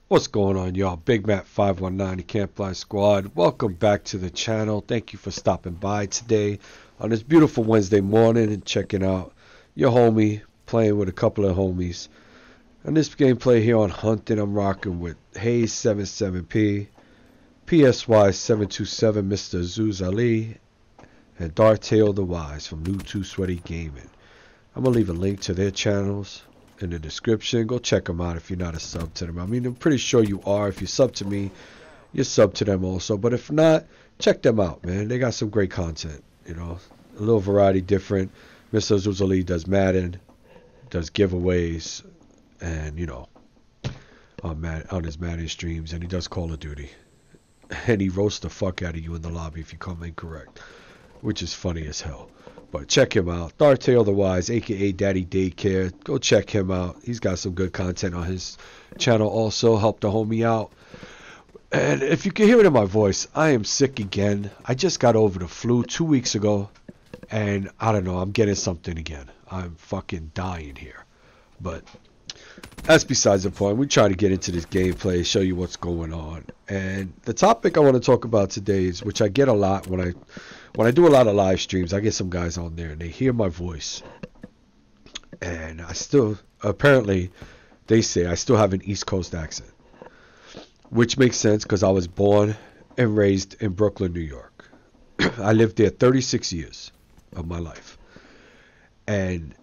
What's going on, y'all? Big Matt 519, the Campfire Squad. Welcome back to the channel. Thank you for stopping by today on this beautiful Wednesday morning and checking out your homie playing with a couple of homies. On this gameplay here on Hunting, I'm rocking with Hayes 77P, PSY 727, Mr. Azuz Ali, and Dartail the Wise from New Too Sweaty Gaming. I'm gonna leave a link to their channels in the description. Go check them out if you're not a sub to them. I mean, I'm pretty sure you are. If you sub to me, you're sub to them also. But if not, check them out, man. They got some great content, you know. A little variety different. Mr. Zuzali does Madden, does giveaways, and, you know, on his Madden streams. And he does Call of Duty. And he roasts the fuck out of you in the lobby if you come incorrect, which is funny as hell. But check him out. Dartail the Wise, a.k.a. Daddy Daycare. Go check him out. He's got some good content on his channel also. Help the homie out. And if you can hear it in my voice, I am sick again. I just got over the flu 2 weeks ago. And I don't know, I'm getting something again. I'm fucking dying here. But that's besides the point. We try to get into this gameplay, show you what's going on. And the topic I want to talk about today is, which I get a lot when I do a lot of live streams. I get some guys on there and they hear my voice, and I still, apparently they say I still have an East Coast accent, which makes sense because I was born and raised in Brooklyn, New York. I lived there 36 years of my life, and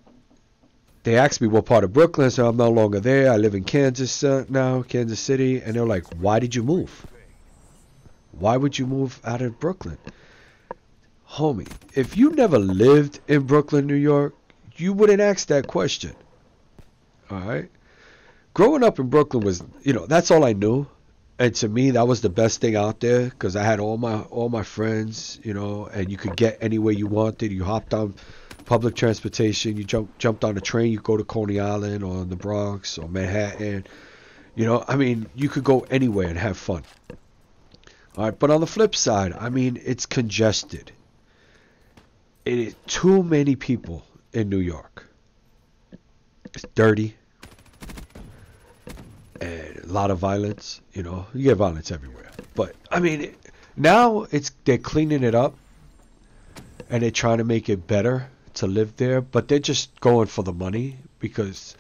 they asked me what part of Brooklyn, so I'm no longer there. I live in Kansas now, Kansas City, and they're like, why did you move? Why would you move out of Brooklyn? Homie, if you never lived in Brooklyn, New York, you wouldn't ask that question. Alright? Growing up in Brooklyn was, you know, that's all I knew. And to me, that was the best thing out there because I had all my friends, you know, and you could get anywhere you wanted. You hopped on public transportation, you jumped on a train, you go to Coney Island or in the Bronx or Manhattan. You know, I mean, you could go anywhere and have fun. Alright, but on the flip side, I mean, it's congested. It is too many people in New York. It's dirty. And a lot of violence. You know, you get violence everywhere. But, I mean, now they're cleaning it up. And they're trying to make it better to live there. But they're just going for the money. Because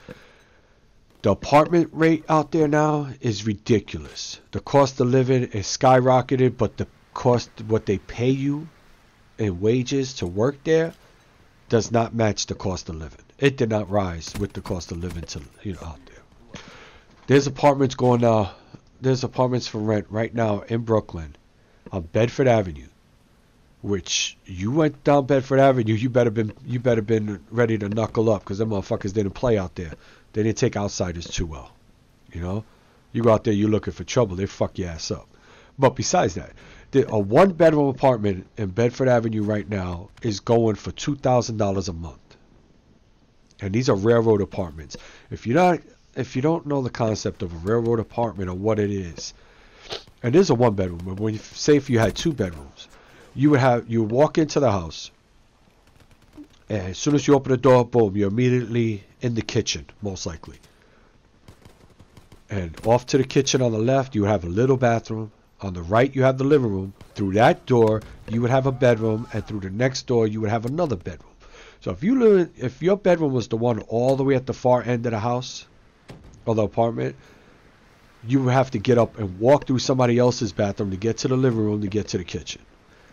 the apartment rate out there now is ridiculous. The cost of living is skyrocketed. But the cost, what they pay you in wages to work there does not match the cost of living. It did not rise with the cost of living to, you know, out there. There's apartments going now. There's apartments for rent right now in Brooklyn on Bedford Avenue, which you went down Bedford Avenue, you better been ready to knuckle up because them motherfuckers didn't play out there. They didn't take outsiders too well. You know, you go out there, you looking for trouble, they fuck your ass up. But besides that, a one-bedroom apartment in Bedford Avenue right now is going for $2,000 a month, and these are railroad apartments. If you don't know the concept of a railroad apartment or what it is, and there's a one-bedroom. But when you say if you had two bedrooms, you would walk into the house, and as soon as you open the door, boom, you're immediately in the kitchen, most likely. And off to the kitchen on the left, you would have a little bathroom. On the right, you have the living room. Through that door, you would have a bedroom, and through the next door, you would have another bedroom. So if your bedroom was the one all the way at the far end of the house or the apartment, you would have to get up and walk through somebody else's bathroom to get to the living room to get to the kitchen.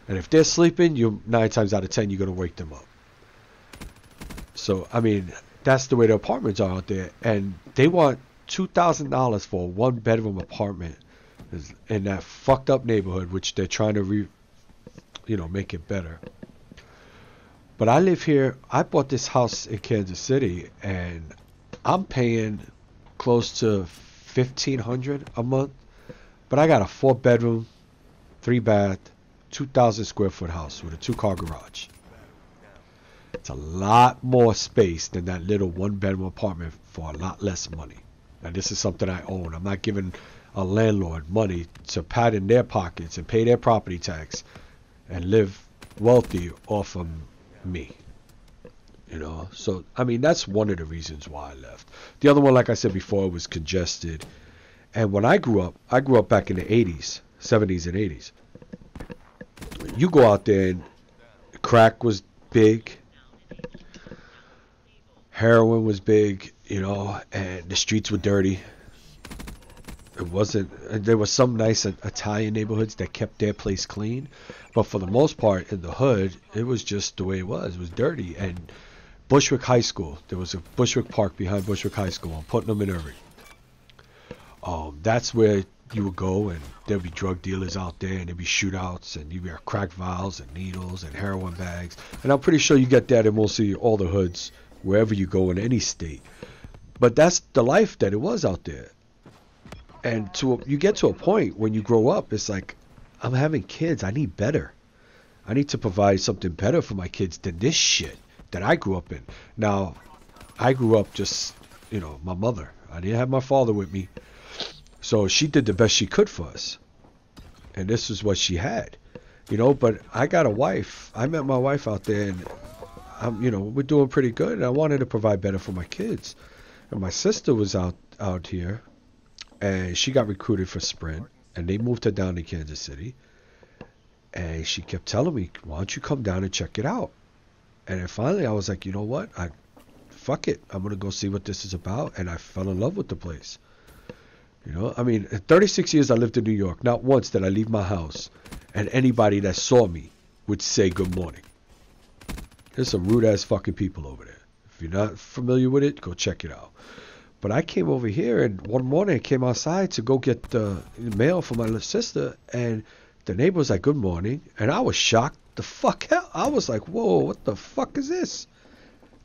And if they're sleeping, 9 times out of 10, you're going to wake them up. So, I mean, that's the way the apartments are out there. And they want $2,000 for a one-bedroom apartment in that fucked up neighborhood, which they're trying to make it better. But I live here. I bought this house in Kansas City, and I'm paying close to $1,500 a month. But I got a 4-bedroom, 3-bath, 2,000 square foot house with a 2-car garage. It's a lot more space than that little 1-bedroom apartment for a lot less money. And this is something I own. I'm not giving a landlord money to pat in their pockets and pay their property tax and live wealthy off of me. You know, so I mean, that's one of the reasons why I left. The other one, like I said before, was congested, And when I grew up back in the 80s, 70s and 80s. You go out there and crack was big, heroin was big, you know, and the streets were dirty. It wasn't. There were some nice Italian neighborhoods that kept their place clean, but for the most part in the hood, it was just the way it was. It was dirty. And Bushwick High School, there was a Bushwick Park behind Bushwick High School on Putnam and Irving. That's where you would go, and there'd be drug dealers out there, and there'd be shootouts, and you'd have crack vials and needles and heroin bags. And I'm pretty sure you get that in mostly all the hoods, wherever you go in any state. But that's the life that it was out there. And you get to a point when you grow up, it's like, I'm having kids. I need better. I need to provide something better for my kids than this shit that I grew up in. Now, I grew up just, you know, my mother. I didn't have my father with me. So she did the best she could for us. And this is what she had. You know, but I got a wife. I met my wife out there, and you know, we're doing pretty good. And I wanted to provide better for my kids. And my sister was out here, and she got recruited for Sprint, and they moved her down to Kansas City. And she kept telling me, why don't you come down and check it out? And then finally I was like, you know what? Fuck it. I'm going to go see what this is about. And I fell in love with the place. You know, I mean, 36 years I lived in New York. Not once did I leave my house and anybody that saw me would say good morning. There's some rude-ass fucking people over there. If you're not familiar with it, go check it out. But I came over here, and one morning I came outside to go get the mail for my little sister, and the neighbor was like, good morning. And I was shocked the fuck out. I was like, whoa, what the fuck is this?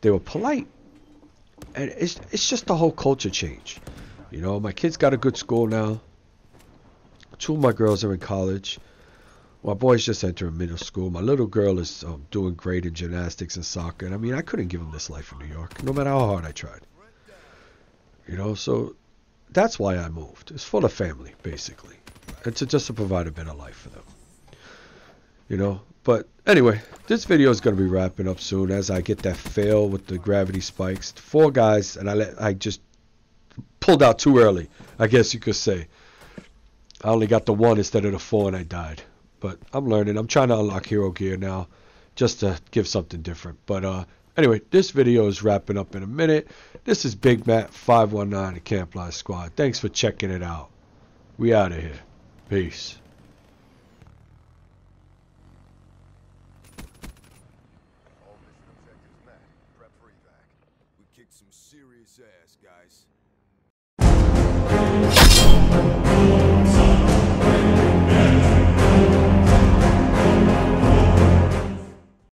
They were polite. And it's just the whole culture change. You know, my kids got a good school now. 2 of my girls are in college. My boy's just entering middle school. My little girl is doing great in gymnastics and soccer. And I mean, I couldn't give them this life in New York, no matter how hard I tried. You know, so that's why I moved. It's for the family, basically. And just to provide a better life for them. You know, but anyway, this video is going to be wrapping up soon as I get that fail with the gravity spikes. 4 guys, and I just pulled out too early, I guess you could say. I only got the 1 instead of the 4, and I died. But I'm learning. I'm trying to unlock hero gear now just to give something different. But anyway, this video is wrapping up in a minute. This is Big Matt 519, the Camp Live Squad. Thanks for checking it out. We out of here. Peace. All mission objectives met. Prep for evac. We kicked some serious ass, guys.